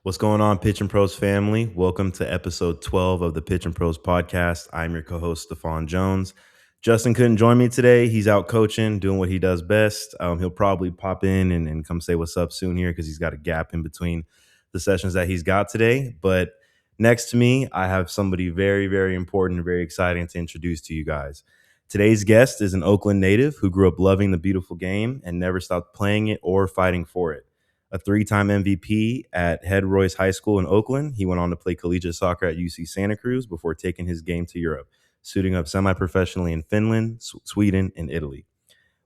What's going on, Pitch and Pros family? Welcome to episode 12 of the Pitch and Pros podcast. I'm your co-host, Stefan Jones. Justin couldn't join me today. He's out coaching, doing what he does best. He'll probably pop in and come say what's up soon here because he's got a gap in between the sessions that he's got today. But next to me, I have somebody very, very important and very exciting to introduce to you guys. Today's guest is an Oakland native who grew up loving the beautiful game and never stopped playing it or fighting for it. A three-time MVP at Head Royce High School in Oakland, he went on to play collegiate soccer at UC Santa Cruz before taking his game to Europe, suiting up semi-professionally in Finland, Sweden, and Italy.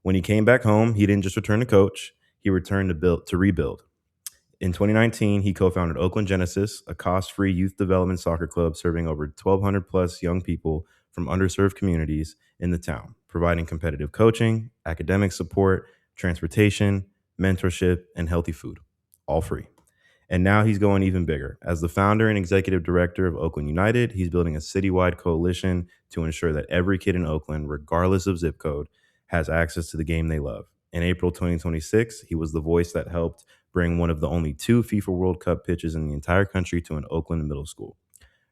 When he came back home, he didn't just return to coach, he returned to rebuild. In 2019, he co-founded Oakland Genesis, a cost-free youth development soccer club serving over 1,200 plus young people from underserved communities in the town, providing competitive coaching, academic support, transportation, mentorship, and healthy food, all free. And now he's going even bigger. As the founder and executive director of Oakland United, he's building a citywide coalition to ensure that every kid in Oakland, regardless of zip code, has access to the game they love. In April 2026, he was the voice that helped bring one of the only two FIFA World Cup pitches in the entire country to an Oakland middle school.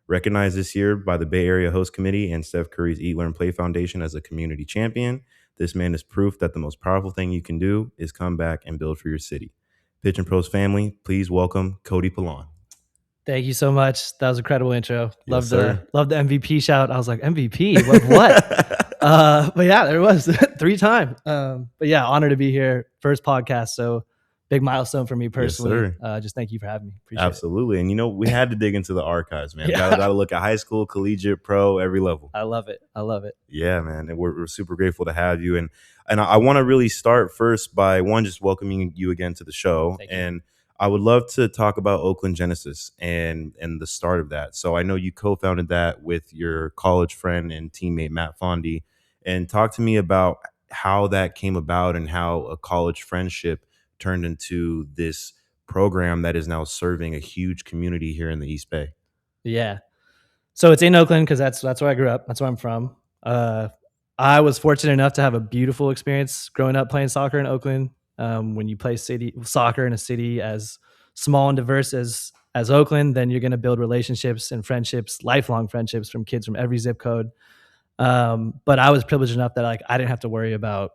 Recognized this year by the Bay Area Host Committee and Steph Curry's Eat, Learn, Play Foundation as a community champion, this man is proof that the most powerful thing you can do is come back and build for your city. Pitch and Pros family, please welcome Cody Pillon. Thank you so much. That was an incredible intro. Yes, Love the MVP shout. I was like, MVP? What? But yeah, there it was. 3-time. But yeah, honored to be here. First podcast. So big milestone for me personally. Yes, just thank you for having me. Appreciate Absolutely. And we had to dig into the archives, man. Yeah. Got to look at high school, collegiate, pro, every level. I love it. Yeah, man. And we're super grateful to have you. And I want to really start first by just welcoming you again to the show. Thank you. And I would love to talk about Oakland Genesis and the start of that. So I know you co-founded that with your college friend and teammate, Matt Fondy. And talk to me about how that came about and how a college friendship turned into this program that is now serving a huge community here in the East Bay. Yeah. So it's in Oakland because that's where I grew up. That's where I'm from. I was fortunate enough to have a beautiful experience growing up playing soccer in Oakland. When you play city soccer in a city as small and diverse as Oakland, then you're going to build relationships and friendships, lifelong friendships from kids from every zip code. But I was privileged enough that I didn't have to worry about,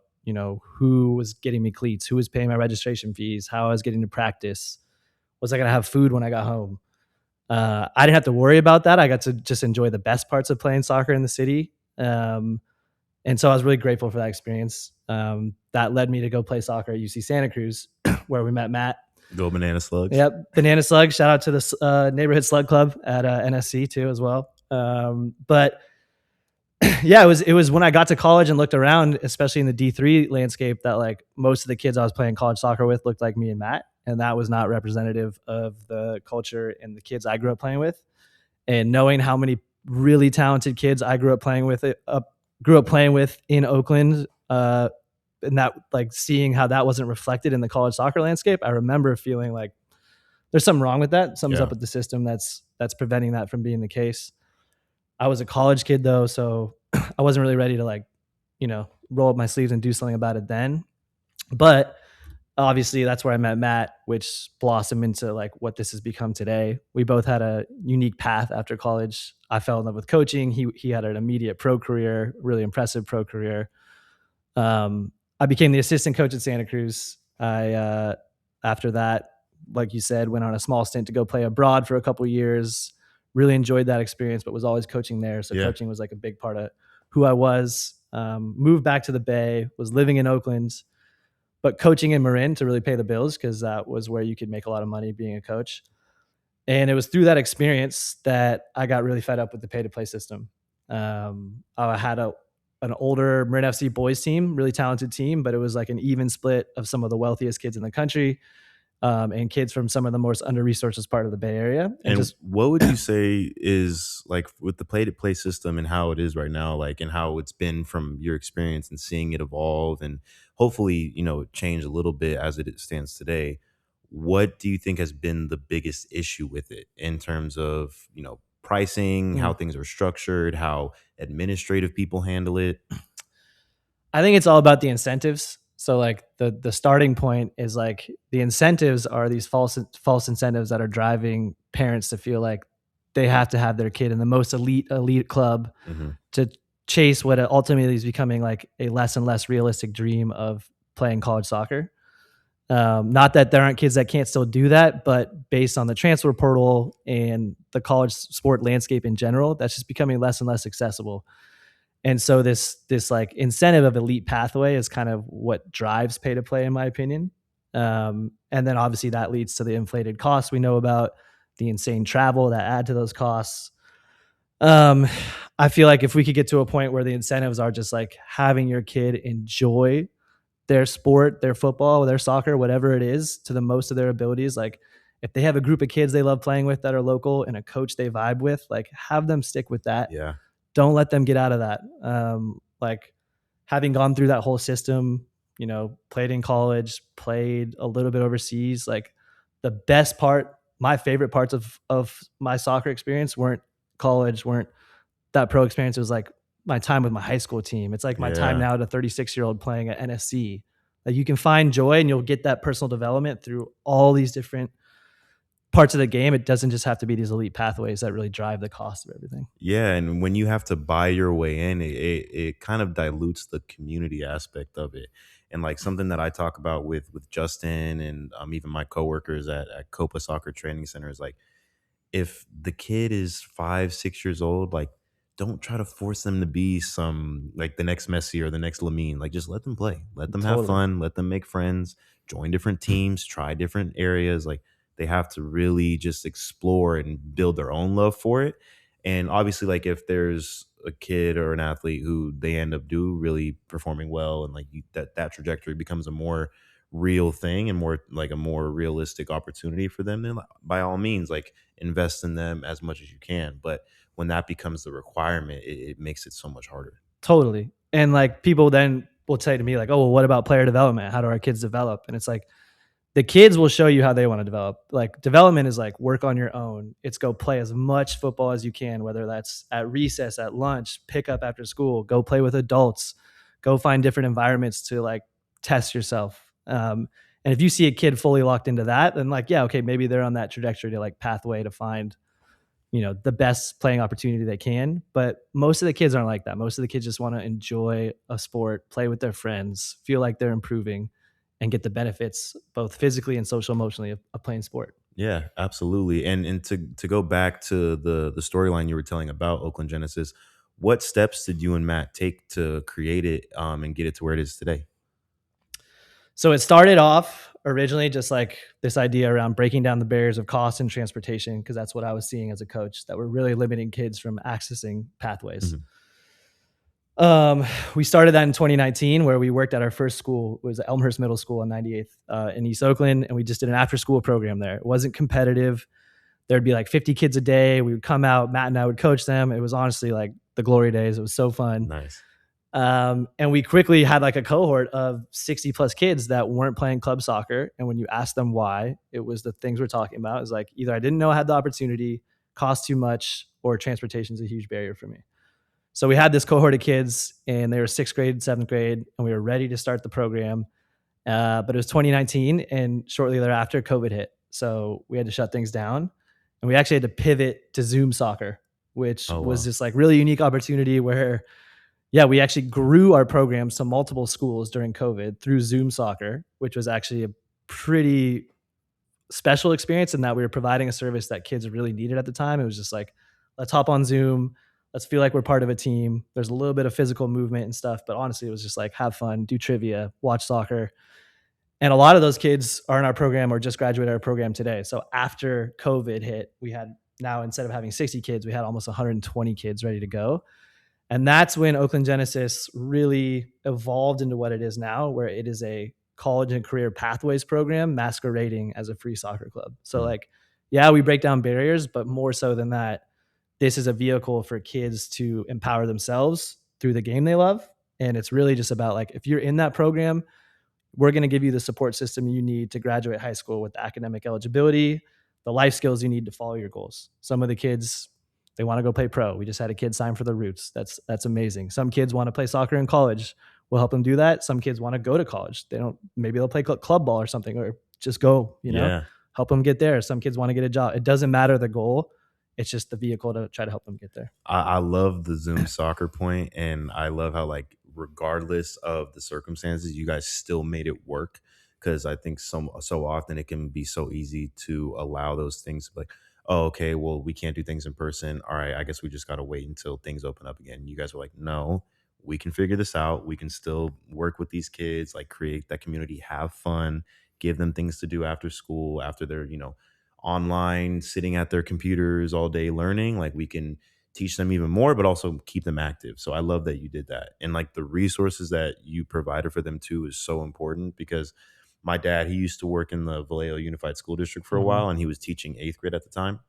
who was getting me cleats, who was paying my registration fees, how I was getting to practice, was I going to have food when I got home? I didn't have to worry about that. I got to just enjoy the best parts of playing soccer in the city. And so I was really grateful for that experience. That led me to go play soccer at UC Santa Cruz, where we met Matt. Go Banana Slugs. Yep, Banana Slugs. Shout out to the neighborhood slug club at NSC too as well. But yeah, it was when I got to college and looked around, especially in the D3 landscape, that most of the kids I was playing college soccer with looked like me and Matt, and that was not representative of the culture and the kids I grew up playing with. And knowing how many really talented kids I grew up playing with in Oakland, and that seeing how that wasn't reflected in the college soccer landscape, I remember feeling like there's something wrong with that. Something's up with the system that's preventing that from being the case. I was a college kid though, so I wasn't really ready to roll up my sleeves and do something about it then. But obviously that's where I met Matt, which blossomed into what this has become today. We both had a unique path after college. I fell in love with coaching. He had an immediate pro career, really impressive pro career. I became the assistant coach at Santa Cruz. I after that, like you said, went on a small stint to go play abroad for a couple of years. Really enjoyed that experience, but was always coaching there. So coaching was a big part of who I was. Moved back to the Bay, was living in Oakland, but coaching in Marin to really pay the bills because that was where you could make a lot of money being a coach. And it was through that experience that I got really fed up with the pay-to-play system. I had an older Marin FC boys team, really talented team, but it was an even split of some of the wealthiest kids in the country. And kids from some of the most under-resourced part of the Bay Area. And what would you say is with the play-to-play system and how it is right now, and how it's been from your experience and seeing it evolve and hopefully, change a little bit as it stands today. What do you think has been the biggest issue with it in terms of, pricing, how things are structured, how administrative people handle it? I think it's all about the incentives. So like the starting point is like the incentives are these false incentives that are driving parents to feel like they have to have their kid in the most elite club Hmm. to chase what ultimately is becoming like a less and less realistic dream of playing college soccer. Not that there aren't kids that can't still do that, but based on the transfer portal and the college sport landscape in general, that's just becoming less and less accessible. And so this like incentive of elite pathway is kind of what drives pay to play, in my opinion. And then obviously that leads to the inflated costs we know about, the insane travel that add to those costs. Um, I feel like if we could get to a point where the incentives are just like having your kid enjoy their sport, their football, their soccer, whatever it is, to the most of their abilities. Like if they have a group of kids they love playing with that are local and a coach they vibe with, like have them stick with that. Yeah. Don't let them get out of that. Like having gone through that whole system, played in college, played a little bit overseas, like the best part, my favorite parts of my soccer experience weren't college, weren't that pro experience. It was like my time with my high school team. It's like my time Yeah. now at a 36-year-old playing at NSC. Like you can find joy and you'll get that personal development through all these different parts of the game. It doesn't just have to be these elite pathways that really drive the cost of everything. Yeah, and when you have to buy your way in, it kind of dilutes the community aspect of it. And like something that I talk about with Justin and even my coworkers at Copa Soccer Training Center is like, if the kid is 5, 6 years old, like don't try to force them to be some like the next Messi or the next Lamine. Like just let them play, let them have Totally. fun, let them make friends, join different teams, try different areas. Like they have to really just explore and build their own love for it. And obviously, like if there's a kid or an athlete who they end up do really performing well, and like that trajectory becomes a more real thing and more like a more realistic opportunity for them, then like, by all means, like invest in them as much as you can. But when that becomes the requirement, it makes it so much harder. Totally. And like people then will say to me like, "Oh, well, what about player development? How do our kids develop?" And it's like the kids will show you how they want to develop. Like development is like work on your own. It's go play as much football as you can, whether that's at recess, at lunch, pick up after school, go play with adults, go find different environments to like test yourself. And if you see a kid fully locked into that, then like, yeah, okay, maybe they're on that trajectory to like pathway to find, the best playing opportunity they can. But most of the kids aren't like that. Most of the kids just want to enjoy a sport, play with their friends, feel like they're improving, and get the benefits both physically and social emotionally of playing sport. Yeah, absolutely. And to go back to the storyline you were telling about Oakland Genesis, what steps did you and Matt take to create it and get it to where it is today? So it started off originally just like this idea around breaking down the barriers of cost and transportation, because that's what I was seeing as a coach that were really limiting kids from accessing pathways. Mhm. We started that in 2019, where we worked at our first school. It was Elmhurst Middle School on 98th in East Oakland, and we just did an after-school program there. It wasn't competitive. There'd be like 50 kids a day. We would come out. Matt and I would coach them. It was honestly like the glory days. It was so fun. Nice. And we quickly had like a cohort of 60 plus kids that weren't playing club soccer. And when you ask them why, it was the things we're talking about. It's like either I didn't know I had the opportunity, cost too much, or transportation is a huge barrier for me. So we had this cohort of kids, and they were sixth grade, seventh grade, and we were ready to start the program. But it was 2019, and shortly thereafter, COVID hit. So we had to shut things down, and we actually had to pivot to Zoom soccer, which Oh was wow. this like really unique opportunity where, yeah, we actually grew our programs to multiple schools during COVID through Zoom soccer, which was actually a pretty special experience in that we were providing a service that kids really needed at the time. It was just like, let's hop on Zoom. Let's feel like we're part of a team. There's a little bit of physical movement and stuff, but honestly, it was just like have fun, do trivia, watch soccer. And a lot of those kids are in our program or just graduated our program today. So after COVID hit, we had now, instead of having 60 kids, we had almost 120 kids ready to go. And that's when Oakland Genesis really evolved into what it is now, where it is a college and career pathways program masquerading as a free soccer club. So, Mm. like, yeah, we break down barriers, but more so than that, this is a vehicle for kids to empower themselves through the game they love. And it's really just about like, if you're in that program, we're going to give you the support system you need to graduate high school with the academic eligibility, the life skills you need to follow your goals. Some of the kids, they want to go play pro. We just had a kid sign for the Roots. That's amazing. Some kids want to play soccer in college. we'll help them do that. Some kids want to go to college. Maybe they'll play club ball or something, or just go, Yeah. help them get there. Some kids want to get a job. It doesn't matter the goal. It's just the vehicle to try to help them get there. I love the Zoom soccer point, and I love how, like, regardless of the circumstances, you guys still made it work. Because I think so often it can be so easy to allow those things, like, oh, okay, well, we can't do things in person. All right, I guess we just got to wait until things open up again. You guys were like, no, we can figure this out. We can still work with these kids, like, create that community, have fun, give them things to do after school, after they're, online, sitting at their computers all day learning. Like, we can teach them even more, but also keep them active. So I love that you did that. And, like, the resources that you provided for them too is so important, because my dad, he used to work in the Vallejo Unified School District for a while, and he was teaching 8th grade at the time.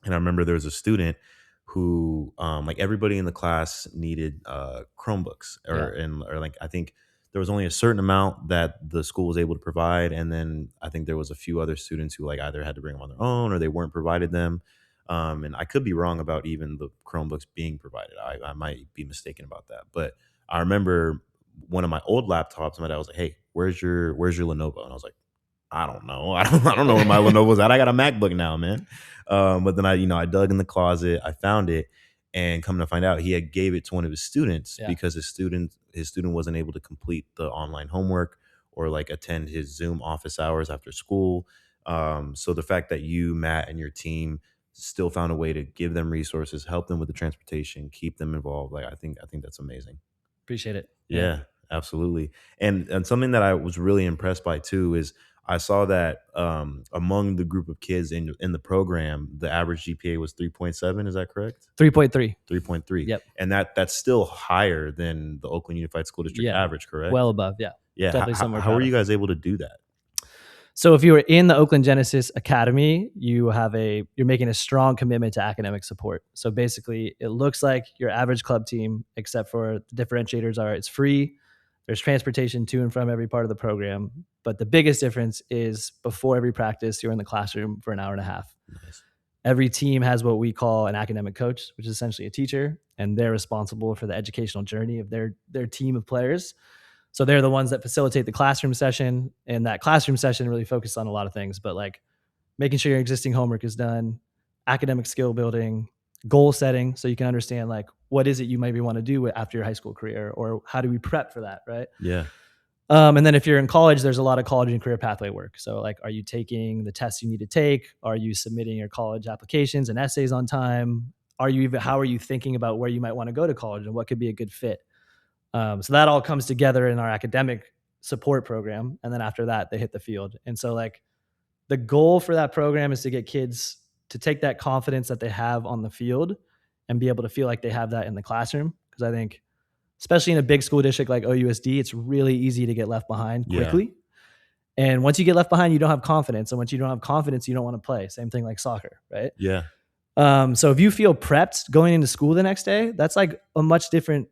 And I remember there was a student who, like, everybody in the class needed Chromebooks, or like, I think there was only a certain amount that the school was able to provide, and then I think there was a few other students who, like, either had to bring them on their own or they weren't provided them. And I could be wrong about even the Chromebooks being provided. I might be mistaken about that, but I remember one of my old laptops. My dad was like, "Hey, where's your Lenovo?" And I was like, I don't know. I don't know where my Lenovo's at. I got a MacBook now, man. But then I dug in the closet, I found it, and come to find out, he had gave it to one of his students, Yeah. because his student wasn't able to complete the online homework, or, like, attend his Zoom office hours after school. So the fact that you, Matt, and your team still found a way to give them resources, help them with the transportation, keep them involved, like, I think that's amazing. Appreciate it. Yeah, absolutely. And something that I was really impressed by too is I saw that, among the group of kids in the program, the average GPA was 3.7. Is that correct? 3.3. 3.3. Yep. And that's still higher than the Oakland Unified School District Yeah. average, correct? Well above. Yeah. Yeah. Definitely somewhere. How were you guys able to do that? So if you were in the Oakland Genesis Academy, you're making a strong commitment to academic support. So basically, it looks like your average club team, except for the differentiators are it's free. There's transportation to and from every part of the program. But the biggest difference is before every practice, you're in the classroom for an hour and a half. Nice. Every team has what we call an academic coach, which is essentially a teacher, and they're responsible for the educational journey of their team of players. So they're the ones that facilitate the classroom session, and that classroom session really focuses on a lot of things, but like making sure your existing homework is done, academic skill building, goal setting, so you can understand like what is it you maybe want to do after your high school career, or how do we prep for that, right? Yeah. And then if you're in college, there's a lot of college and career pathway work. So like, are you taking the tests you need to take? Are you submitting your college applications and essays on time? How are you thinking about where you might want to go to college and what could be a good fit? So that all comes together in our academic support program. And then after that, they hit the field. And so like the goal for that program is to get kids to take that confidence that they have on the field and be able to feel like they have that in the classroom. Because I think, especially in a big school district like OUSD, it's really easy to get left behind quickly. And once you get left behind, you don't have confidence. And once you don't have confidence, you don't want to play. Same thing like soccer, right? Yeah. So if you feel prepped going into school the next day, that's like a much different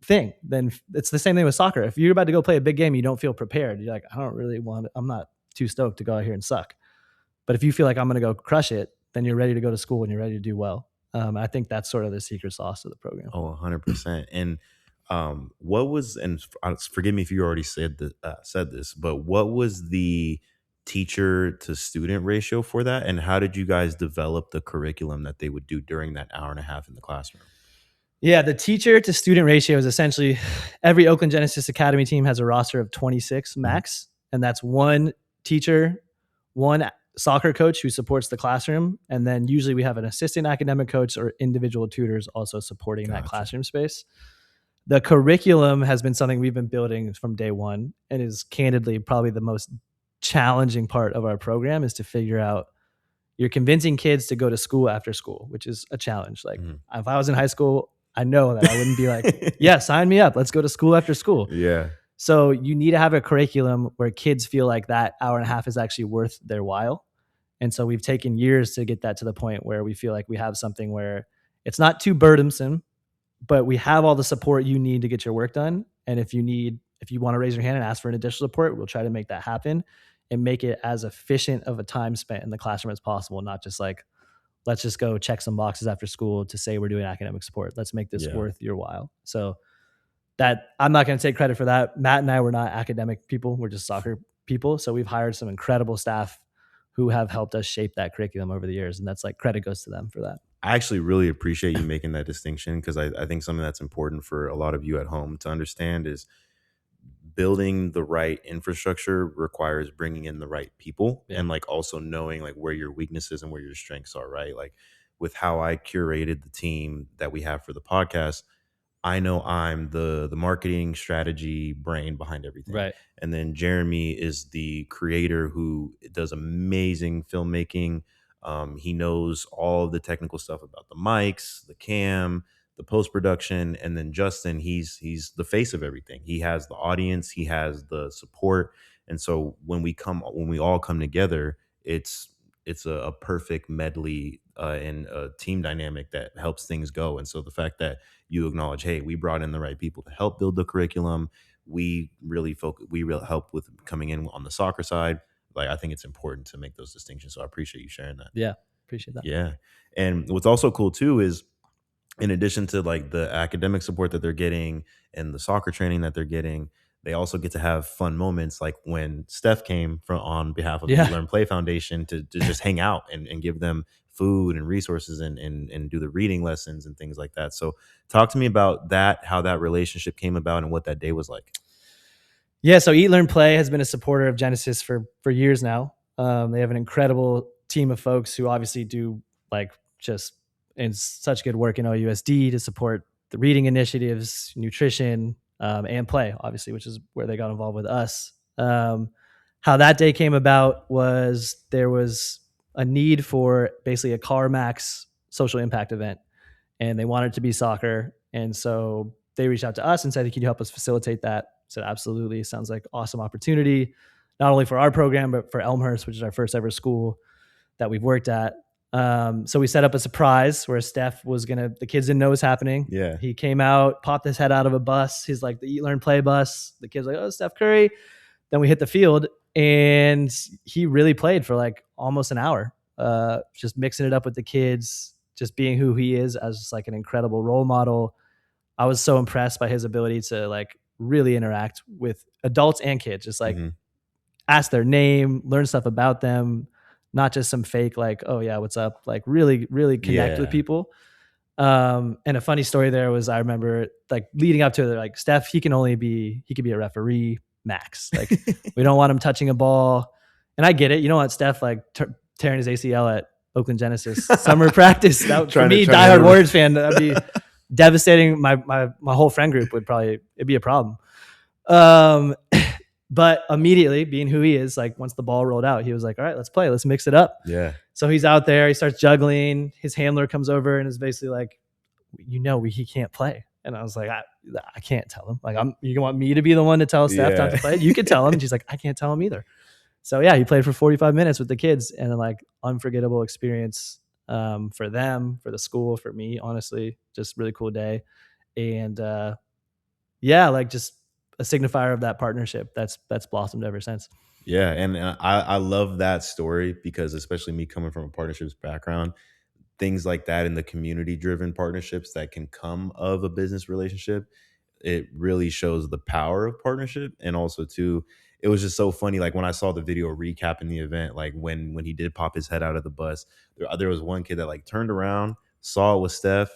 thing. Then it's the same thing with soccer. If you're about to go play a big game, you don't feel prepared. You're like, I'm not too stoked to go out here and suck. But if you feel like I'm going to go crush it, then you're ready to go to school and you're ready to do well. I think that's sort of the secret sauce of the program. Oh, 100%. And what was, and forgive me if you already said this, but what was the teacher to student ratio for that? And how did you guys develop the curriculum that they would do during that hour and a half in the classroom? Yeah, the teacher to student ratio is essentially every Oakland Genesis Academy team has a roster of 26 max, and that's one teacher, one soccer coach who supports the classroom, and then usually we have an assistant academic coach or individual tutors also supporting that classroom space. The curriculum has been something we've been building from day one, and is candidly probably the most challenging part of our program is to figure out you're convincing kids to go to school after school, which is a challenge. Like if I was in high school, I know that I wouldn't be like, yeah, sign me up. Let's go to school after school. Yeah. So you need to have a curriculum where kids feel like that hour and a half is actually worth their while. And so we've taken years to get that to the point where we feel like we have something where it's not too burdensome, but we have all the support you need to get your work done. And if you want to raise your hand and ask for an additional support, we'll try to make that happen and make it as efficient of a time spent in the classroom as possible. Not just like, let's just go check some boxes after school to say we're doing academic support. Let's make this worth your while. So that I'm not going to take credit for that. Matt and I were not academic people. We're just soccer people. So we've hired some incredible staff who have helped us shape that curriculum over the years. And that's like credit goes to them for that. I actually really appreciate you making that distinction, because I think something that's important for a lot of you at home to understand is building the right infrastructure requires bringing in the right people, Yeah. and like also knowing like where your weaknesses and where your strengths are, right? Like with how I curated the team that we have for the podcast, I know I'm the marketing strategy brain behind everything. Right. And then Jeremy is the creator who does amazing filmmaking. He knows all of the technical stuff about the mics, the cam, the post production, and then Justin, he's the face of everything. He has the audience, he has the support, and so when we all come together, it's a perfect medley and a team dynamic that helps things go. And so the fact that you acknowledge, hey, we brought in the right people to help build the curriculum. We really help with coming in on the soccer side. Like, I think it's important to make those distinctions. So I appreciate you sharing that. Yeah. Appreciate that. Yeah. And what's also cool too is, in addition to like the academic support that they're getting and the soccer training that they're getting, they also get to have fun moments, like when Steph came from on behalf of the Yeah. Learn Play Foundation to just hang out and give them food and resources and do the reading lessons and things like that. So talk to me about that, how that relationship came about and what that day was like. Yeah, so Eat, Learn, Play has been a supporter of Genesis for years now. They have an incredible team of folks who obviously do like just in such good work in OUSD to support the reading initiatives, nutrition, and play, obviously, which is where they got involved with us. How that day came about was there was a need for basically a CarMax social impact event, and they wanted it to be soccer. And so they reached out to us and said, can you help us facilitate that? I said, absolutely. Sounds like awesome opportunity, not only for our program, but for Elmhurst, which is our first ever school that we've worked at. So we set up a surprise where Steph was the kids didn't know it was happening. Yeah. He came out, popped his head out of a bus. He's like the Eat, Learn, Play bus. The kids like, oh, Steph Curry. Then we hit the field and he really played for like almost an hour, just mixing it up with the kids, just being who he is as just like an incredible role model. I was so impressed by his ability to like really interact with adults and kids, just like ask their name, learn stuff about them, not just some fake like, oh yeah, what's up? Like really, really connect with people. And a funny story there was, I remember like leading up to it, like Steph, he could be a referee max. Like we don't want him touching a ball. And I get it. You don't want Steph like tearing his ACL at Oakland Genesis summer practice. That for me, diehard Warriors fan, that'd be devastating. My whole friend group it'd be a problem. But immediately, being who he is, like once the ball rolled out, he was like, all right, let's play. Let's mix it up. Yeah. So he's out there, he starts juggling. His handler comes over and is basically like, he can't play. And I was like, I can't tell him. Like, you want me to be the one to tell Steph not to play? You can tell him. And she's like, I can't tell him either. So yeah, he played for 45 minutes with the kids, and like unforgettable experience for them, for the school, for me, honestly, just really cool day. And yeah, like just a signifier of that partnership that's blossomed ever since. Yeah, and I love that story because, especially me coming from a partnerships background, things like that in the community-driven partnerships that can come of a business relationship, it really shows the power of partnership. And also too, it was just so funny, like when I saw the video recapping the event, like when he did pop his head out of the bus, there was one kid that like turned around, saw it was Steph.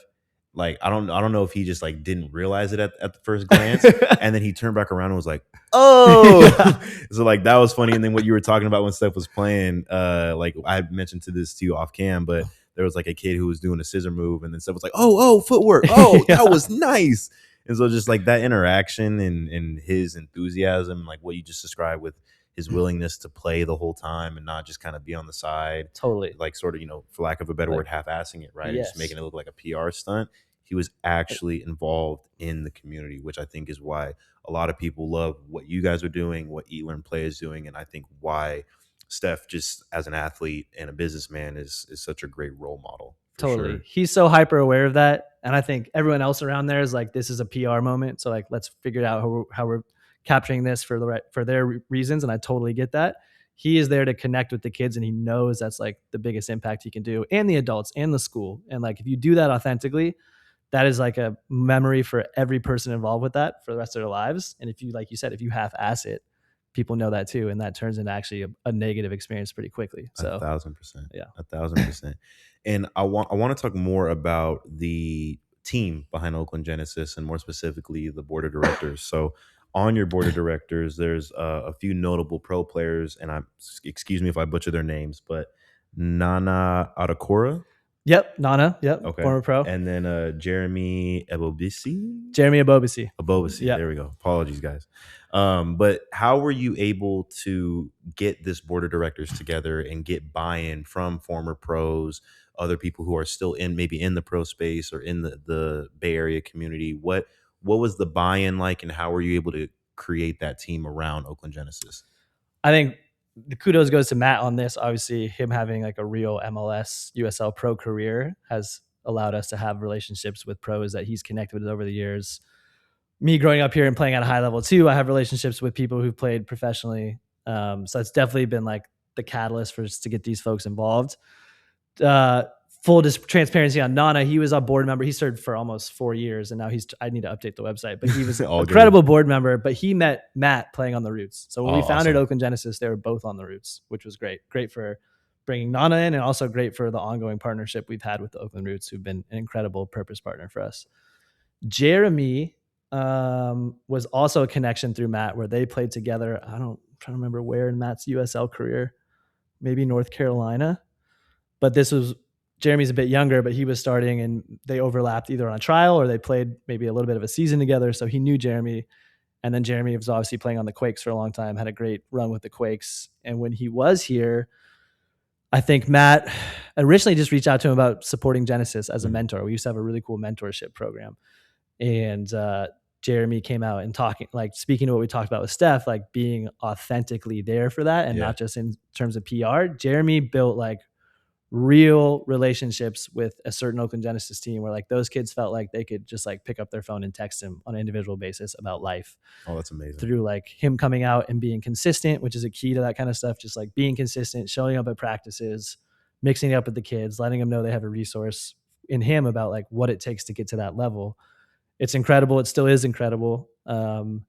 Like I don't know if he just like didn't realize it at the first glance, and then he turned back around and was like, oh. So like that was funny. And then what you were talking about when Steph was playing, like I mentioned to you off cam, but there was like a kid who was doing a scissor move, and then Steph was like, oh, footwork, oh, yeah. That was nice. And so just like that interaction and his enthusiasm, like what you just described with his willingness to play the whole time and not just kind of be on the side. Totally. Like sort of, for lack of a better word, half-assing it, right? Yes. And just making it look like a PR stunt. He was actually involved in the community, which I think is why a lot of people love what you guys are doing, what Eat, Learn, Play is doing. And I think why Steph, just as an athlete and a businessman, is such a great role model. Totally. Sure. He's so hyper aware of that. And I think everyone else around there is like, this is a PR moment. So like, let's figure out how we're capturing this for their reasons. And I totally get that. He is there to connect with the kids, and he knows that's like the biggest impact he can do, and the adults and the school. And like, if you do that authentically, that is like a memory for every person involved with that for the rest of their lives. And if you, like you said, if you half-ass it, people know that too, and that turns into actually a negative experience pretty quickly. So 1,000%. yeah. 1,000%. And I want to talk more about the team behind Oakland Genesis, and more specifically the board of directors. So on your board of directors, there's a few notable pro players, and excuse me if I butcher their names, but Nana Atakora. Yep, Nana. Yep, Okay. former pro. And then Jeremy Ebobisi. Jeremy Ebobisi. Abobasi. Yep. There we go. Apologies, guys. But how were you able to get this board of directors together and get buy-in from former pros, other people who are still maybe in the pro space or in the Bay Area community? What was the buy-in like, and how were you able to create that team around Oakland Genesis? I think the kudos goes to Matt on this. Obviously, him having like a real MLS, USL pro career has allowed us to have relationships with pros that he's connected with over the years. Me growing up here and playing at a high level too, I have relationships with people who've played professionally. So it's definitely been like the catalyst for us to get these folks involved. Full transparency on Nana, he was a board member. He served for almost 4 years, and now I need to update the website, but he was an incredible board member. But he met Matt playing on the Roots. So when we founded Oakland Genesis, they were both on the Roots, which was great. Great for bringing Nana in, and also great for the ongoing partnership we've had with the Oakland Roots, who've been an incredible purpose partner for us. Jeremy was also a connection through Matt, where they played together. I'm trying to remember where in Matt's USL career, maybe North Carolina. But Jeremy's a bit younger, but he was starting, and they overlapped either on a trial or they played maybe a little bit of a season together. So he knew Jeremy. And then Jeremy was obviously playing on the Quakes for a long time, had a great run with the Quakes. And when he was here, I think Matt originally just reached out to him about supporting Genesis as a mentor. We used to have a really cool mentorship program. And Jeremy came out and speaking to what we talked about with Steph, like being authentically there for that, and not just in terms of PR. Jeremy built like real relationships with a certain Oakland Genesis team where like those kids felt like they could just like pick up their phone and text him on an individual basis about life. Oh, that's amazing. Through like him coming out and being consistent, which is a key to that kind of stuff. Just like being consistent, showing up at practices, mixing it up with the kids, letting them know they have a resource in him about like what it takes to get to that level. It's incredible. It still is incredible. And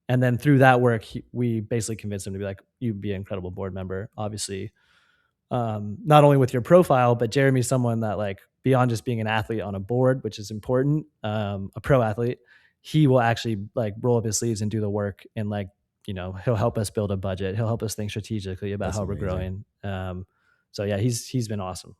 then through that work, we basically convinced him to be like, you'd be an incredible board member, obviously. Not only with your profile, but Jeremy's someone that like beyond just being an athlete on a board, which is important, a pro athlete, he will actually like roll up his sleeves and do the work. And like, he'll help us build a budget. He'll help us think strategically about how we're growing. So yeah, he's been awesome.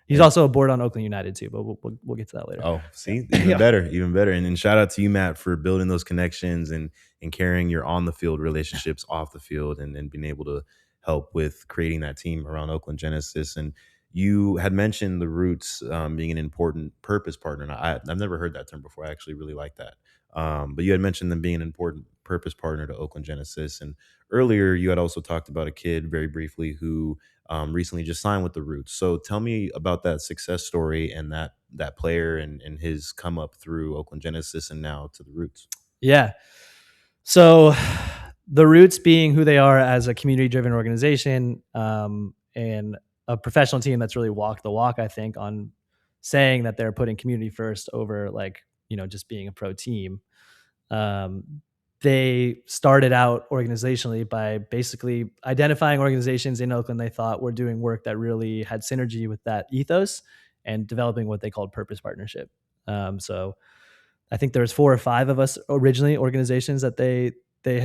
He's also a board on Oakland United too, but we'll get to that later. Oh, see, even better. And shout out to you, Matt, for building those connections and carrying your on the field relationships off the field, and being able to help with creating that team around Oakland Genesis. And you had mentioned the Roots being an important purpose partner. And I've never heard that term before. I actually really like that. But you had mentioned them being an important purpose partner to Oakland Genesis. And earlier you had also talked about a kid very briefly who recently just signed with the Roots. So tell me about that success story and that player and his come up through Oakland Genesis and now to the Roots. Yeah. So the Roots being who they are as a community-driven organization and a professional team that's really walked the walk, I think, on saying that they're putting community first over like, just being a pro team. They started out organizationally by basically identifying organizations in Oakland they thought were doing work that really had synergy with that ethos and developing what they called purpose partnership. So I think there was 4 or 5 of us originally, organizations that they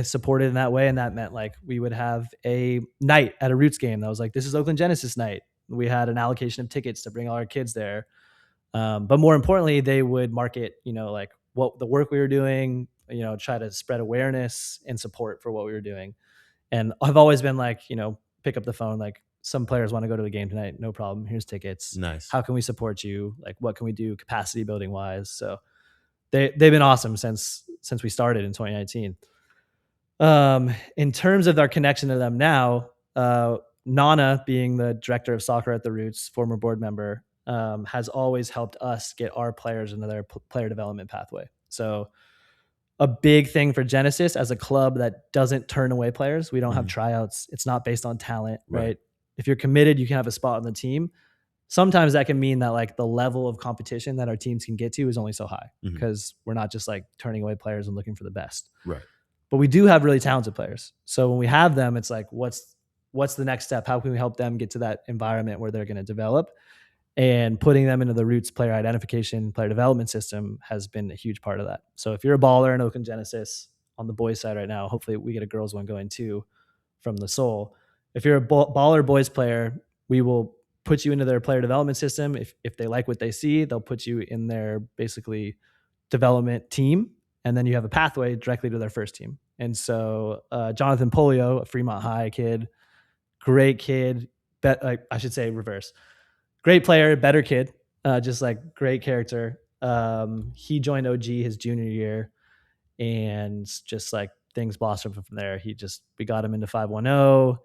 supported in that way. And that meant like we would have a night at a Roots game that was like, this is Oakland Genesis night. We had an allocation of tickets to bring all our kids there. But more importantly, they would market, like what the work we were doing, try to spread awareness and support for what we were doing. And I've always been like, pick up the phone, like some players want to go to the game tonight. No problem. Here's tickets. Nice. How can we support you? Like, what can we do capacity building wise? So they've been awesome since we started in 2019. In terms of our connection to them now, Nana, being the director of soccer at the Roots, former board member, has always helped us get our players into their player development pathway. So a big thing for Genesis as a club that doesn't turn away players. We don't have tryouts. It's not based on talent, right? If you're committed, you can have a spot on the team. sometimes that can mean that like the level of competition that our teams can get to is only so high Mhm. because we're not just like turning away players and looking for the best. Right. But we do have really talented players. So when we have them, it's like, what's the next step? How can we help them get to that environment where they're going to develop? And putting them into the Roots player identification, player development system has been a huge part of that. So if you're a baller in Oakland Genesis on the boys side right now, hopefully we get a girls one going too from the Soul. If you're a baller boys player, we will put you into their player development system. If they like what they see, they'll put you in their basically development team, and then you have a pathway directly to their first team. And so Jonathan Polio, a Fremont High kid, great kid, I should say reverse. Great player, better kid, just like great character. He joined OG his junior year, and just like things blossomed from there. We got him into 510.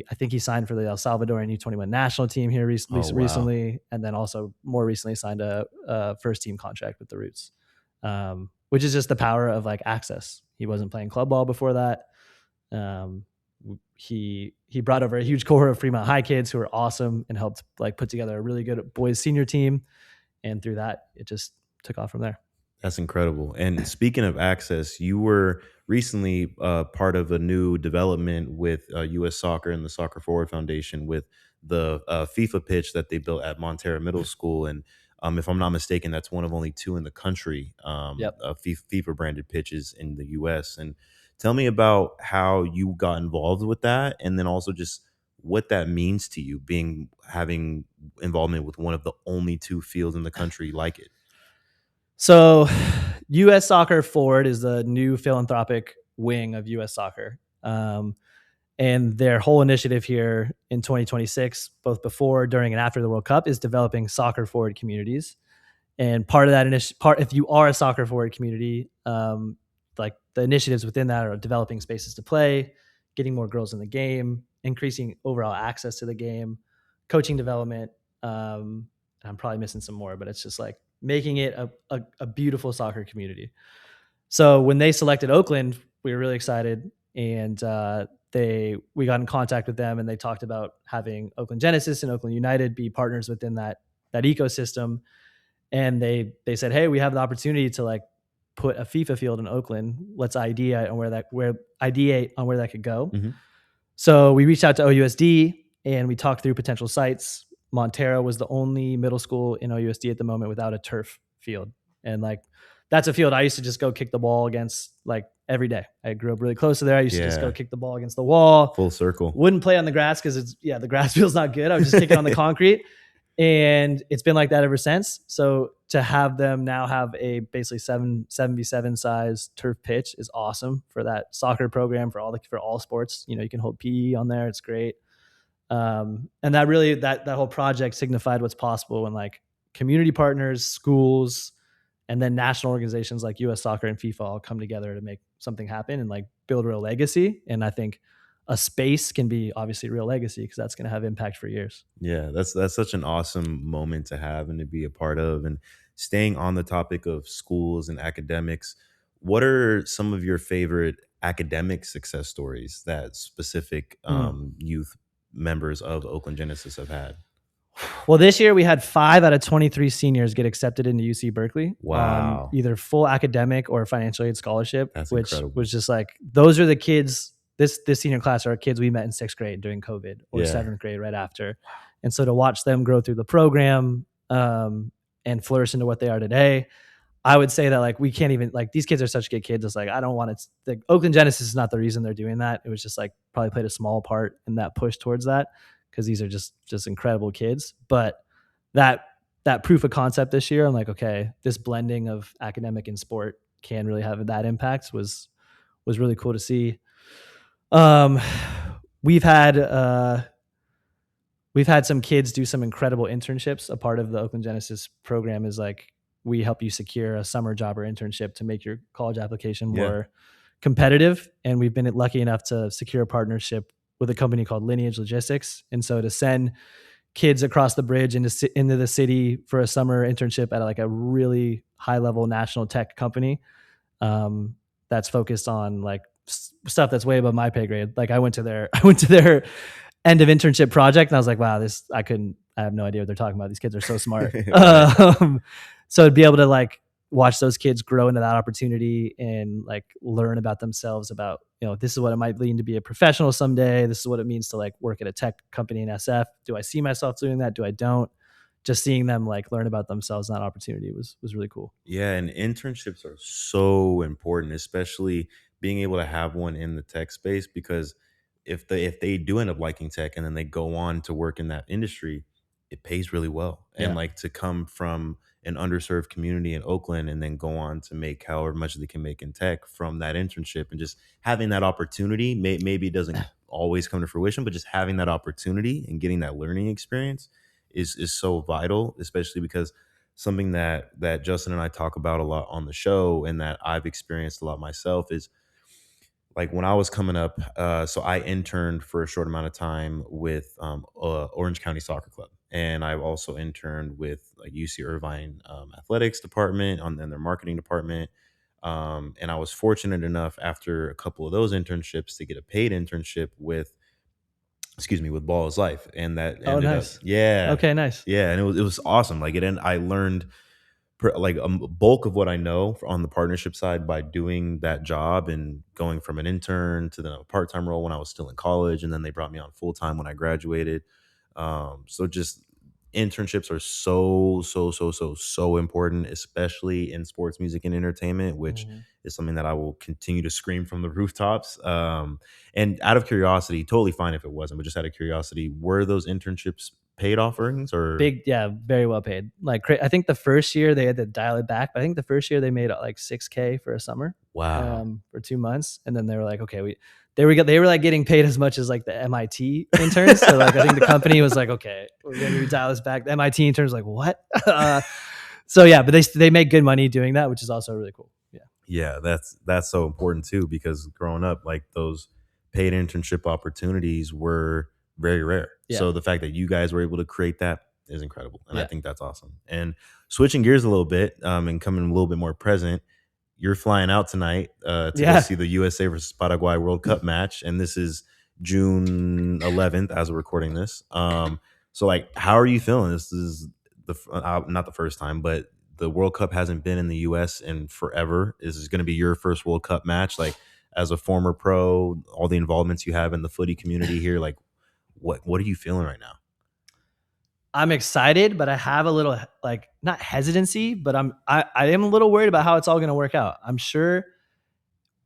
I think he signed for the El Salvadorian U21 national team here recently, and then also more recently signed a first team contract with the Roots, which is just the power of like access. He wasn't playing club ball before that. He brought over a huge cohort of Fremont High kids who were awesome and helped like put together a really good boys senior team. And through that, it just took off from there. That's incredible. And speaking of access, you were recently part of a new development with U.S. Soccer and the Soccer Forward Foundation with the FIFA pitch that they built at Montera Middle School. And if I'm not mistaken, that's one of only 2 in the country Yep. FIFA branded pitches in the U.S. And tell me about how you got involved with that, and then also just what that means to you, having involvement with one of the only 2 fields in the country like it. So U.S. Soccer Forward is the new philanthropic wing of U.S. Soccer. And their whole initiative here in 2026, both before, during, and after the World Cup, is developing soccer forward communities. And part of that if you are a soccer forward community, like the initiatives within that are developing spaces to play, getting more girls in the game, increasing overall access to the game, coaching development. I'm probably missing some more, but it's just like making it a beautiful soccer community. So when they selected Oakland, we were really excited, and we got in contact with them, and they talked about having Oakland Genesis and Oakland United be partners within that ecosystem. And they said, hey, we have the opportunity to like put a FIFA field in Oakland. Let's ideate on where that could go. Mm-hmm. So we reached out to OUSD and we talked through potential sites. Montera was the only middle school in OUSD at the moment without a turf field. And like, that's a field I used to just go kick the ball against like every day. I grew up really close to there. I used to just go kick the ball against the wall. Full circle. Wouldn't play on the grass because the grass field's not good. I was just kicking on the concrete. And it's been like that ever since. So to have them now have a basically 7v7 size turf pitch is awesome for that soccer program, for all sports. You know, you can hold PE on there. It's great. And that really, that whole project signified what's possible when like community partners, schools, and then national organizations like US Soccer and FIFA all come together to make something happen and like build real legacy. And I think a space can be obviously real legacy because that's going to have impact for years. Yeah, that's such an awesome moment to have and to be a part of. And staying on the topic of schools and academics, what are some of your favorite academic success stories that specific youth members of Oakland Genesis have had? Well, this year we had 5 out of 23 seniors get accepted into UC Berkeley. Wow. Either full academic or financial aid scholarship. That's which incredible. Was just like, those are the kids. This senior class are kids we met in 6th grade during COVID or 7th grade right after. And so to watch them grow through the program and flourish into what they are today, I would say that like we can't even, like, these kids are such good kids. It's like, I don't want to, the Oakland Genesis is not the reason they're doing that. It was just like probably played a small part in that push towards that because these are just incredible kids. But that proof of concept this year, I'm like, okay, this blending of academic and sport can really have that impact was really cool to see. We've had some kids do some incredible internships. A part of the Oakland Genesis program is like, we help you secure a summer job or internship to make your college application more competitive. And we've been lucky enough to secure a partnership with a company called Lineage Logistics. And so to send kids across the bridge into the city for a summer internship at like a really high level national tech company, that's focused on like stuff that's way above my pay grade. Like I went to their end of internship project. And I was like, wow, I have no idea what they're talking about. These kids are so smart. Right. So to be able to like watch those kids grow into that opportunity and like learn about themselves, about, this is what it might mean to be a professional someday. This is what it means to like work at a tech company in SF. Do I see myself doing that? Do I don't? Just seeing them like learn about themselves and that opportunity was really cool. Yeah, and internships are so important, especially being able to have one in the tech space, because if they do end up liking tech and then they go on to work in that industry, it pays really well. And Yeah. like to come from an underserved community in Oakland and then go on to make however much they can make in tech from that internship, and just having that opportunity, maybe it doesn't always come to fruition, but just having that opportunity and getting that learning experience is so vital, especially because something that Justin and I talk about a lot on the show, and that I've experienced a lot myself, is like when I was coming up. So I interned for a short amount of time with Orange County Soccer Club, and I've also interned with like UC Irvine athletics department on in their marketing department. And I was fortunate enough after a couple of those internships to get a paid internship with, excuse me, with Ball is Life, and that Oh, ended up, nice. yeah, Okay, nice. yeah, and it was awesome. Like it, and I learned like a bulk of what I know on the partnership side by doing that job and going from an intern to then a part time role when I was still in college, and then they brought me on full time when I graduated. So just internships are so important, especially in sports, music, and entertainment, which Mhm. is something that I will continue to scream from the rooftops. And out of curiosity, totally fine if it wasn't, but just out of curiosity, were those internships paid offerings or? Big, yeah, very well paid. Like I think the first year they had to dial it back, but I think the first year they made like $6K for a summer, Wow. for 2 months, and then they were like, okay, they were like getting paid as much as like the MIT interns. So like I think the company was like, okay, we're gonna dial this back. The MIT interns like what? So yeah, but they make good money doing that, which is also really cool. Yeah, Yeah, that's so important too, because growing up, like those paid internship opportunities were very rare. yeah, So the fact that you guys were able to create that is incredible, and I yeah, think that's awesome. And switching gears a little bit, and coming a little bit more present, you're flying out tonight to go yeah. see the USA versus Paraguay World Cup match, and this is June 11th as we're recording this. So like, how are you feeling? This is not the first time, but the World Cup hasn't been in the U.S. in forever. Is this going to be your first World Cup match? Like, as a former pro, all the involvements you have in the footy community here, like, what are you feeling right now? I'm excited, but I have a little like not hesitancy, but I am a little worried about how it's all going to work out. I'm sure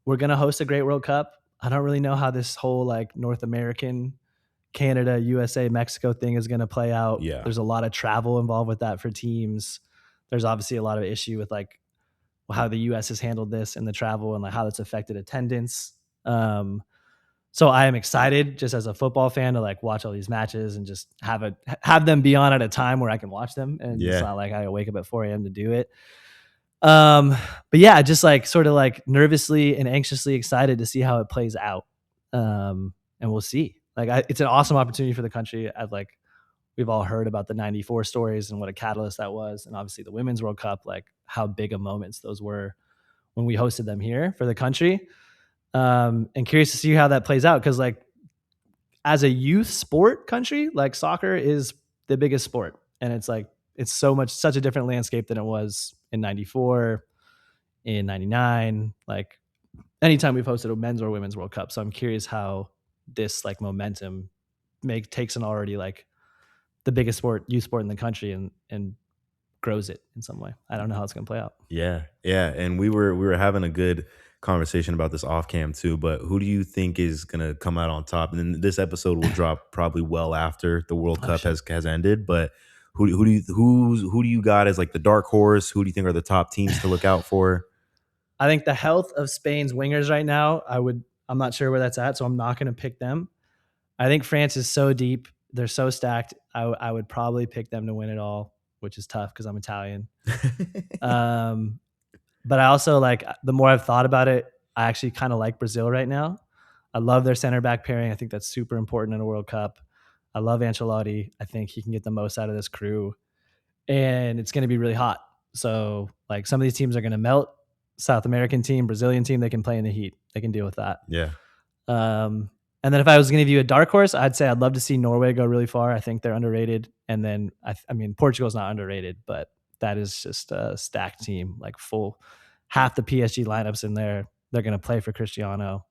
we're going to host a great World Cup. I don't really know how this whole like North American, Canada, USA, Mexico thing is going to play out. Yeah, There's a lot of travel involved with that for teams. There's obviously a lot of issue with like how the US has handled this and the travel and like how that's affected attendance. Um, so I am excited just as a football fan to like watch all these matches and just have them be on at a time where I can watch them. And it's yeah, not like I gotta wake up at 4 a.m. to do it. Um, but yeah, just like sort of like nervously and anxiously excited to see how it plays out. And we'll see. Like it's an awesome opportunity for the country. We've all heard about the 94 stories and what a catalyst that was. And obviously the Women's World Cup, like how big of moments those were when we hosted them here for the country. And curious to see how that plays out. Cause like as a youth sport country, like soccer is the biggest sport. And it's like, it's such a different landscape than it was in 94, in 99, like anytime we've hosted a men's or women's World Cup. So I'm curious how this like momentum takes an already like the biggest youth sport in the country and grows it in some way. I don't know how it's going to play out. yeah, yeah. And we were having a good conversation about this off cam too. But who do you think is gonna come out on top? And then this episode will drop probably well after the World Oh Cup shit. has ended. But who do you got as like the dark horse? Who do you think are the top teams to look out for? I think the health of Spain's wingers right now, I'm not sure where that's at, so I'm not going to pick them. I think France is so deep. They're so stacked. I would probably pick them to win it all, which is tough because I'm Italian. Um, but I also like the more I've thought about it, I actually kind of like Brazil right now. I love their center back pairing. I think that's super important in a World Cup. I love Ancelotti. I think he can get the most out of this crew, and it's going to be really hot. So like some of these teams are going to melt. South American team, Brazilian team, they can play in the heat. They can deal with that. Yeah, Um, And then if I was going to give you a dark horse, I'd say I'd love to see Norway go really far. I think they're underrated. And then I mean Portugal's not underrated, but that is just a stacked team, like full half the PSG lineups in there. They're going to play for Cristiano.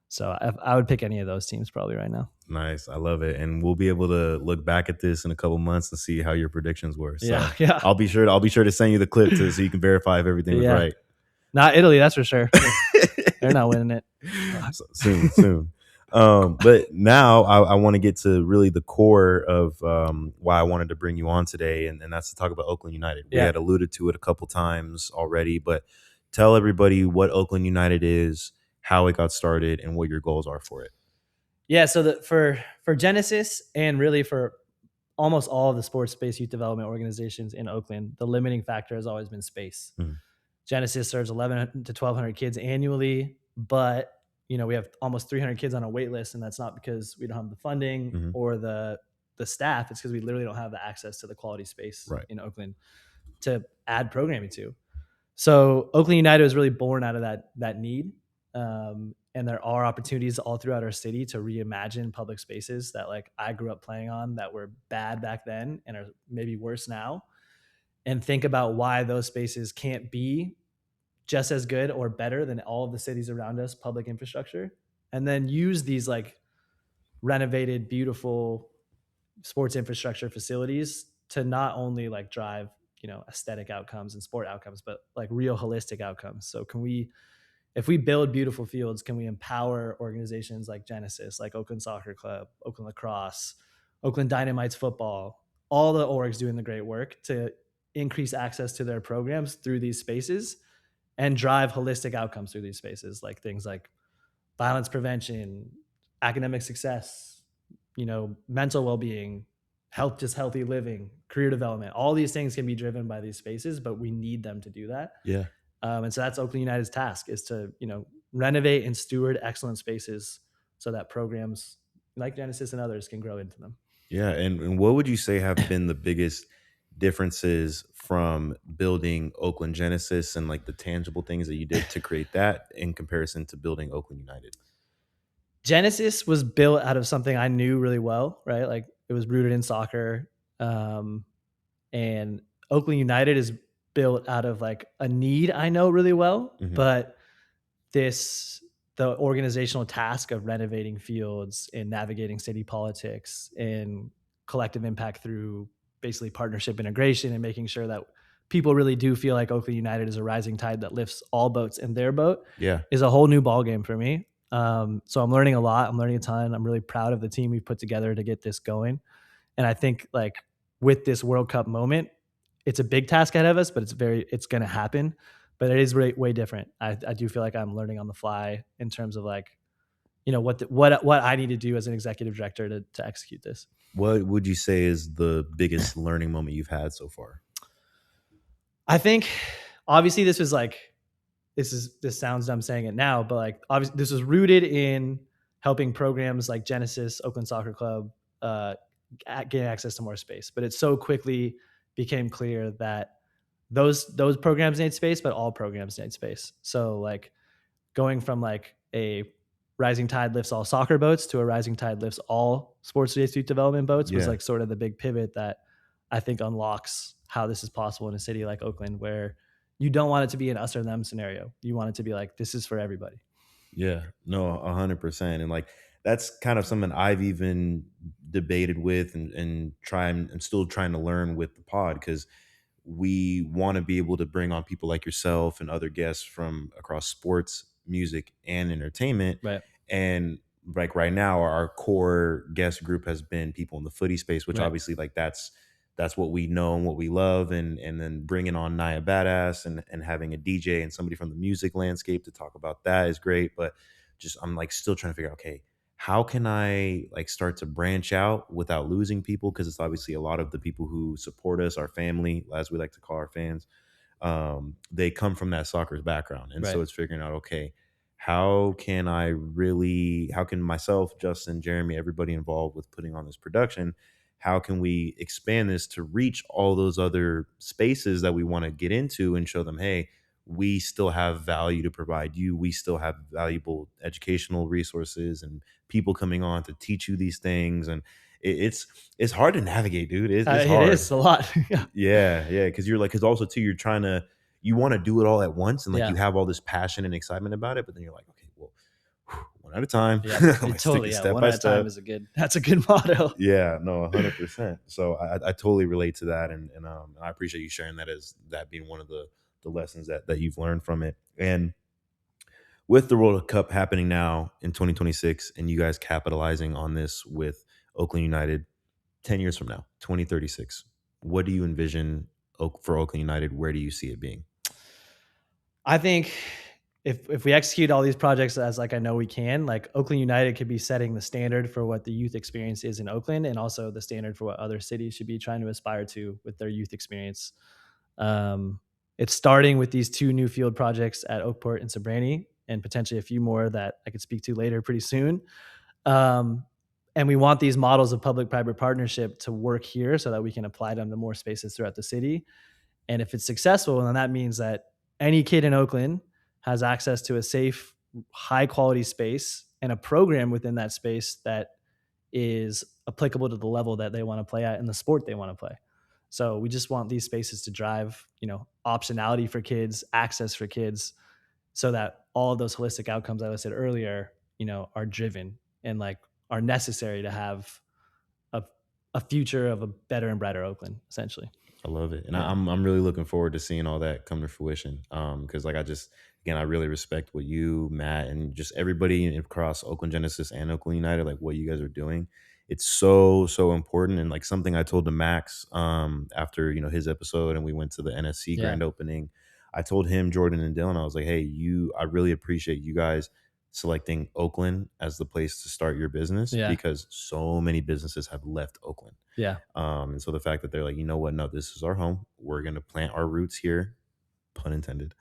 So I would pick any of those teams probably right now. Nice. I love it. And we'll be able to look back at this in a couple months and see how your predictions were. So Yeah. I'll be sure to send you the clip so you can verify if everything was right. Not Italy, that's for sure. They're not winning it. So, soon. But now I want to get to really the core of why I wanted to bring you on today, and that's to talk about Oakland United. We had alluded to it a couple times already, but tell everybody what Oakland United is, how it got started, and what your goals are for it. Yeah, so for Genesis and really for almost all of the sports-based youth development organizations in Oakland, the limiting factor has always been space. Mm-hmm. Genesis serves 1,100 to 1,200 kids annually, but we have almost 300 kids on a wait list, and that's not because we don't have the funding or the staff. It's because we literally don't have the access to the quality space in Oakland to add programming to. So Oakland United was really born out of that need. And there are opportunities all throughout our city to reimagine public spaces that like I grew up playing on that were bad back then and are maybe worse now, and think about why those spaces can't be just as good or better than all of the cities around us public infrastructure, and then use these like renovated, beautiful sports infrastructure facilities to not only like drive aesthetic outcomes and sport outcomes, but like real holistic outcomes. So if we build beautiful fields, can we empower organizations like Genesis, like Oakland Soccer Club, Oakland Lacrosse, Oakland Dynamites football, all the orgs doing the great work to increase access to their programs through these spaces and drive holistic outcomes through these spaces, like things like violence prevention, academic success, mental well-being, healthy living, career development. All these things can be driven by these spaces, but we need them to do that. Yeah. And so that's Oakland United's task, is to, renovate and steward excellent spaces so that programs like Genesis and others can grow into them. Yeah. And what would you say have been the biggest differences from building Oakland Genesis and like the tangible things that you did to create that in comparison to building Oakland United? Genesis was built out of something I knew really well, right? Like it was rooted in soccer. And Oakland United is built out of like a need I know really well, but the organizational task of renovating fields and navigating city politics and collective impact through basically partnership integration and making sure that people really do feel like Oakland United is a rising tide that lifts all boats in their boat is a whole new ballgame for me. So I'm learning a lot. I'm learning a ton. I'm really proud of the team we've put together to get this going. And I think like with this World Cup moment, it's a big task ahead of us, but it's going to happen. But it is way different. I do feel like I'm learning on the fly in terms of like, what I need to do as an executive director to execute this. What would you say is the biggest learning moment you've had so far? I think obviously this sounds dumb saying it now, but like obviously this was rooted in helping programs like Genesis, Oakland Soccer Club, gain access to more space. But it so quickly became clear that those programs need space, but all programs need space. So like going from like a rising tide lifts all soccer boats to a rising tide lifts all sports-based youth development boats was like sort of the big pivot that I think unlocks how this is possible in a city like Oakland, where you don't want it to be an us or them scenario. You want it to be like, this is for everybody. Yeah, no, 100%. And like, that's kind of something I've even debated with and I'm still trying to learn with the pod, because we want to be able to bring on people like yourself and other guests from across sports, music, and entertainment. Right. And like right now, our core guest group has been people in the footy space, which obviously like that's what we know and what we love. And then bringing on Naya Badass and having a DJ and somebody from the music landscape to talk about that is great. But just I'm like still trying to figure out, okay, how can I like start to branch out without losing people? Because it's obviously a lot of the people who support us, our family, as we like to call our fans, they come from that soccer's background. And so it's figuring out, okay, how can myself, Justin, Jeremy, everybody involved with putting on this production, how can we expand this to reach all those other spaces that we want to get into and show them, hey, we still have value to provide you. We still have valuable educational resources and people coming on to teach you these things. And it's hard to navigate, dude. It's It hard. is a lot. Yeah. Because because also too, you want to do it all at once, and like Yeah. you have all this passion and excitement about it, but then you're like, okay, well, one at a time. Yeah, Like, totally. take it Yeah, step one by at a time step. that's a good motto. Yeah, no, 100%. So I totally relate to that, and I appreciate you sharing that as that being one of the lessons that you've learned from it. And with the World Cup happening now in 2026, and you guys capitalizing on this with Oakland United 10 years from now, 2036, what do you envision for Oakland United? Where do you see it being? I think if we execute all these projects as like I know we can, like Oakland United could be setting the standard for what the youth experience is in Oakland, and also the standard for what other cities should be trying to aspire to with their youth experience. Um, it's starting with these 2 new field projects at Oakport and Sabrani, and potentially a few more that I could speak to later pretty soon. Um, and we want these models of public-private partnership to work here so that we can apply them to more spaces throughout the city. And if it's successful, then that means that any kid in Oakland has access to a safe, high quality space and a program within that space that is applicable to the level that they want to play at and the sport they want to play. So we just want these spaces to drive, optionality for kids, access for kids, so that all of those holistic outcomes that I said earlier, are driven and like are necessary to have a, a future of a better and brighter Oakland, essentially. I love it, and Yeah. I'm really looking forward to seeing all that come to fruition. Because like I really respect what you, Matt, and just everybody across Oakland Genesis and Oakland United, like what you guys are doing. It's so important, and like something I told to Max after his episode, and we went to the NSC Yeah. grand opening. I told him, Jordan, and Dylan, I was like, hey, I really appreciate you guys selecting Oakland as the place to start your business, Yeah. because so many businesses have left Oakland. Yeah. And so the fact that they're like, you know what, no, this is our home. We're gonna plant our roots here, pun intended.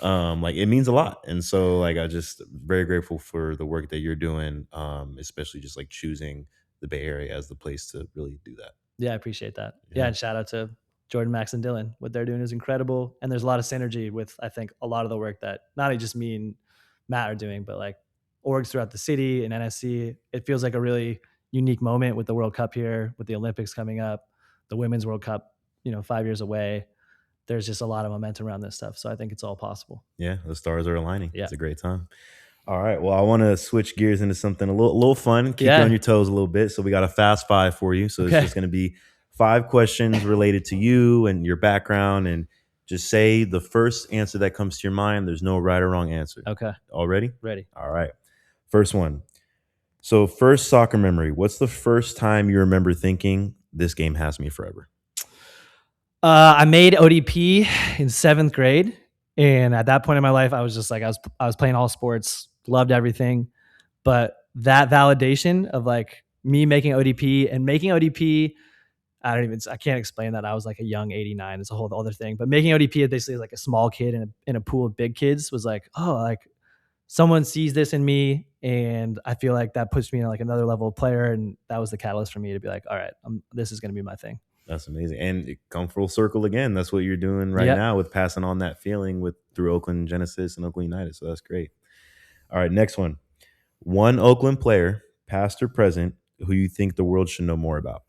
Like it means a lot. And so like I just very grateful for the work that you're doing, especially just like choosing the Bay Area as the place to really do that. Yeah, I appreciate that. Yeah. Yeah, and shout out to Jordan, Max, and Dylan. What they're doing is incredible, and there's a lot of synergy with I think a lot of the work that not just me and Matt are doing, but like orgs throughout the city and NSC. It feels like a really unique moment with the World Cup here, with the Olympics coming up, the Women's World Cup, 5 years away. There's just a lot of momentum around this stuff, so I think it's all possible. Yeah, the stars are aligning. Yeah. It's a great time. All right. Well, I want to switch gears into something a little fun, keep you Yeah. on your toes a little bit. So we got a fast 5 for you. So Okay. It's just going to be 5 questions related to you and your background, and just say the first answer that comes to your mind. There's no right or wrong answer. Okay. All ready? Ready. All right. First one. So first soccer memory. What's the first time you remember thinking this game has me forever? I made ODP in 7th grade, and at that point in my life, I was just like I was playing all sports, loved everything, but that validation of like me making ODP and making ODP, I can't explain that. I was like a young 89. It's a whole other thing, but making ODP basically like a small kid in a pool of big kids was like, oh, like someone sees this in me, and I feel like that puts me in like another level of player, and that was the catalyst for me to be like, all right, this is going to be my thing. That's amazing. And it come full circle again. That's what you're doing right now with passing on that feeling through Oakland Genesis and Oakland United. So that's great. All right, next one. One Oakland player, past or present, who you think the world should know more about?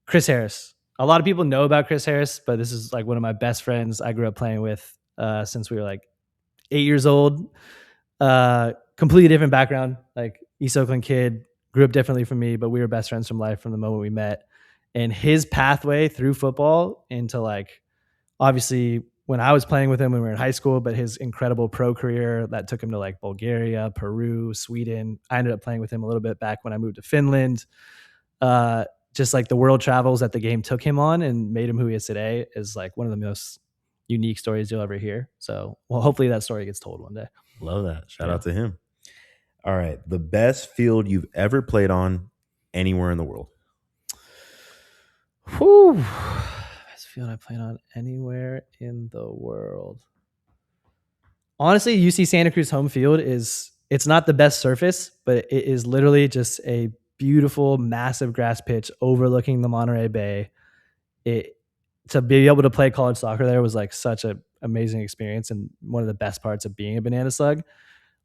Chris Harris. A lot of people know about Chris Harris, but this is like one of my best friends I grew up playing with since we were like 8 years old. Completely different background, like East Oakland kid, grew up differently from me, but we were best friends from life from the moment we met. And his pathway through football into like, obviously when I was playing with him when we were in high school, but his incredible pro career that took him to like Bulgaria, Peru, Sweden. I ended up playing with him a little bit back when I moved to Finland. Just like the world travels that the game took him on and made him who he is today is like one of the most unique stories you'll ever hear. So, well, hopefully that story gets told one day. Love that. Shout out to him. All right. The best field you've ever played on anywhere in the world? Whew. Best field I played on anywhere in the world. Honestly, UC Santa Cruz home field it's not the best surface, but it is literally just a beautiful, massive grass pitch overlooking the Monterey Bay. To be able to play college soccer there was like such a amazing experience and one of the best parts of being a banana slug.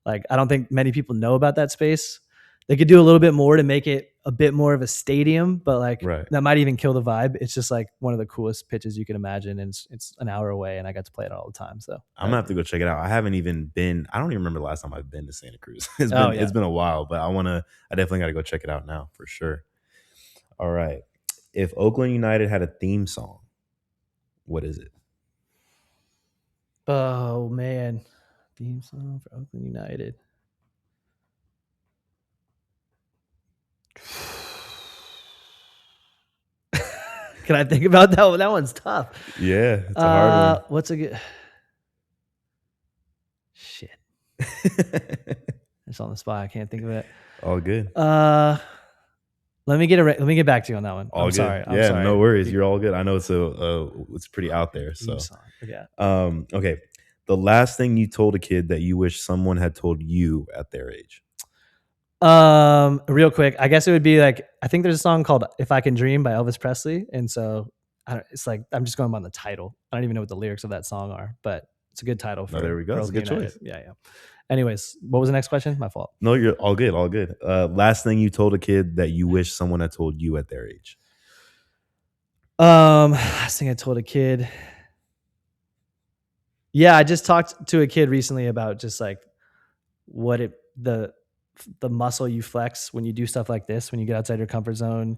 Like, I don't think many people know about that space. They could do a little bit more to make it a bit more of a stadium, but like that might even kill the vibe. It's just like one of the coolest pitches you can imagine, and it's an hour away, and I got to play it all the time. So I'm gonna have to go check it out. I haven't even been. I don't even remember the last time I've been to Santa Cruz. It's been a while, but I definitely got to go check it out now for sure. All right, if Oakland United had a theme song, what is it? Oh man, theme song for Oakland United. Can I think about that one? That one's tough. Yeah, it's a hard one. What's a good shit? It's on the spot. I can't think of it. All good. Let me get back to you on that one. I'm sorry. No worries. You're all good. I know it's pretty out there. So yeah. Okay. The last thing you told a kid that you wish someone had told you at their age. Real quick, I guess it would be like, I think there's a song called "If I Can Dream" by Elvis Presley, and so it's like I'm just going by the title. I don't even know what the lyrics of that song are, but it's a good title. There we go. It's a good choice. Yeah. Anyways, what was the next question? My fault. No, you're all good. All good. Last thing you told a kid that you wish someone had told you at their age. Last thing I told a kid. Yeah, I just talked to a kid recently about just like the muscle you flex when you do stuff like this, when you get outside your comfort zone.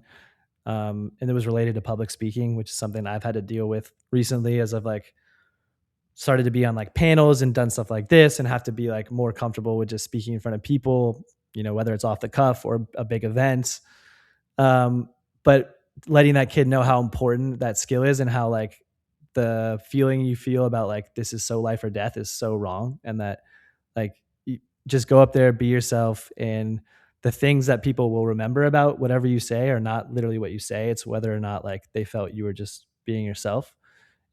And it was related to public speaking, which is something I've had to deal with recently as I've like started to be on like panels and done stuff like this and have to be like more comfortable with just speaking in front of people, whether it's off the cuff or a big event. But letting that kid know how important that skill is and how like the feeling you feel about like this is so life or death is so wrong, and that like you just go up there, be yourself, and the things that people will remember about whatever you say are not literally what you say. It's whether or not like they felt you were just being yourself.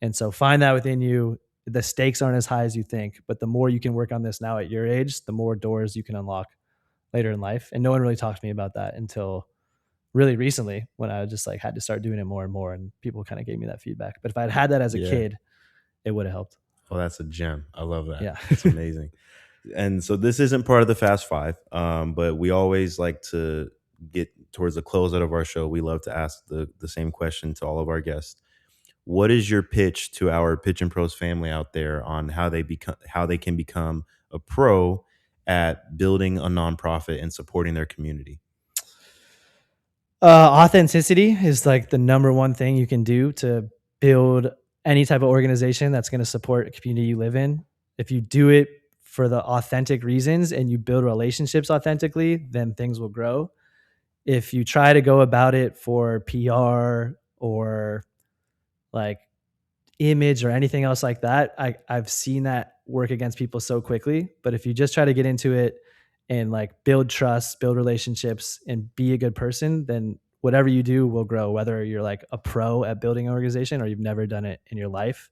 And so find that within you. The stakes aren't as high as you think, but the more you can work on this now at your age, the more doors you can unlock later in life. And no one really talked to me about that until really recently, when I just like had to start doing it more and more, and people kind of gave me that feedback. But if I'd had that as a kid, it would have helped. Well, that's a gem. I love that. Yeah. It's amazing. And so this isn't part of the Fast Five, but we always like to get towards the closeout of our show. We love to ask the same question to all of our guests. What is your pitch to our Pitch and Pros family out there on how they can become a pro at building a nonprofit and supporting their community? Authenticity is like the number one thing you can do to build any type of organization that's going to support a community you live in. If you do it for the authentic reasons and you build relationships authentically, then things will grow. If you try to go about it for PR or like image or anything else like that, I've seen that work against people so quickly. But if you just try to get into it and like build trust, build relationships, and be a good person, then whatever you do will grow, whether you're like a pro at building an organization or you've never done it in your life.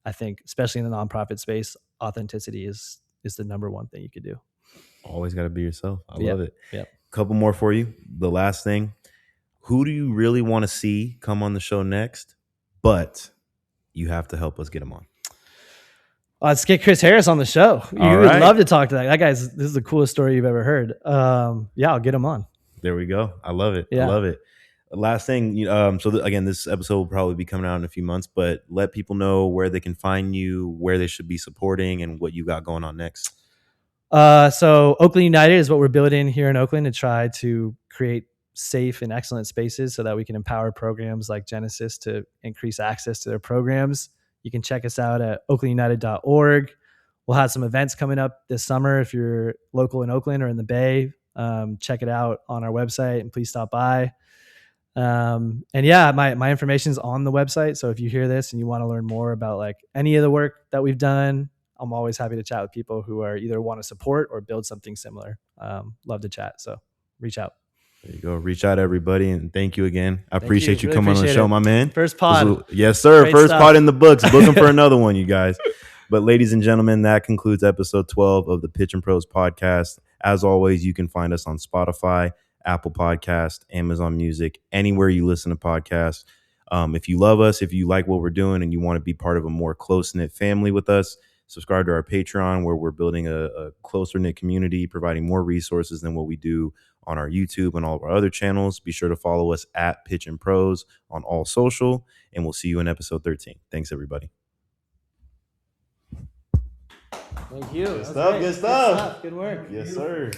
I think, especially in the nonprofit space, authenticity is the number one thing you could do. Always got to be yourself. I love it. Yeah. Couple more for you. The last thing, who do you really want to see come on the show next? But you have to help us get him on. Let's get Chris Harris on the show. Would love to talk to that guy. This is the coolest story you've ever heard. Yeah, I'll get him on. There we go. I love it. Yeah. I love it. Last thing, again, this episode will probably be coming out in a few months, but let people know where they can find you, where they should be supporting, and what you got going on next. So Oakland United is what we're building here in Oakland to try to create safe and excellent spaces so that we can empower programs like Genesis to increase access to their programs. You can check us out at oaklandunited.org. We'll have some events coming up this summer. If you're local in Oakland or in the Bay, check it out on our website and please stop by. And yeah, my information is on the website. So if you hear this and you want to learn more about like any of the work that we've done, I'm always happy to chat with people who are either want to support or build something similar. Love to chat. So reach out. There you go. Reach out, everybody. And thank you again. I appreciate you coming on the show, my man. First pod. Yes, sir. Great First stuff. Pod in the books. Looking for another one, you guys. But ladies and gentlemen, that concludes episode 12 of the Pitch and Pros podcast. As always, you can find us on Spotify, Apple Podcast, Amazon Music, anywhere you listen to podcasts. If you love us, if you like what we're doing and you want to be part of a more close-knit family with us, subscribe to our Patreon, where we're building a closer-knit community, providing more resources than what we do on our YouTube and all of our other channels. Be sure to follow us at Pitch and Pros on all social, and we'll see you in episode 13. Thanks, everybody. Thank you. Good stuff. Good stuff. Good work. Yes, sir.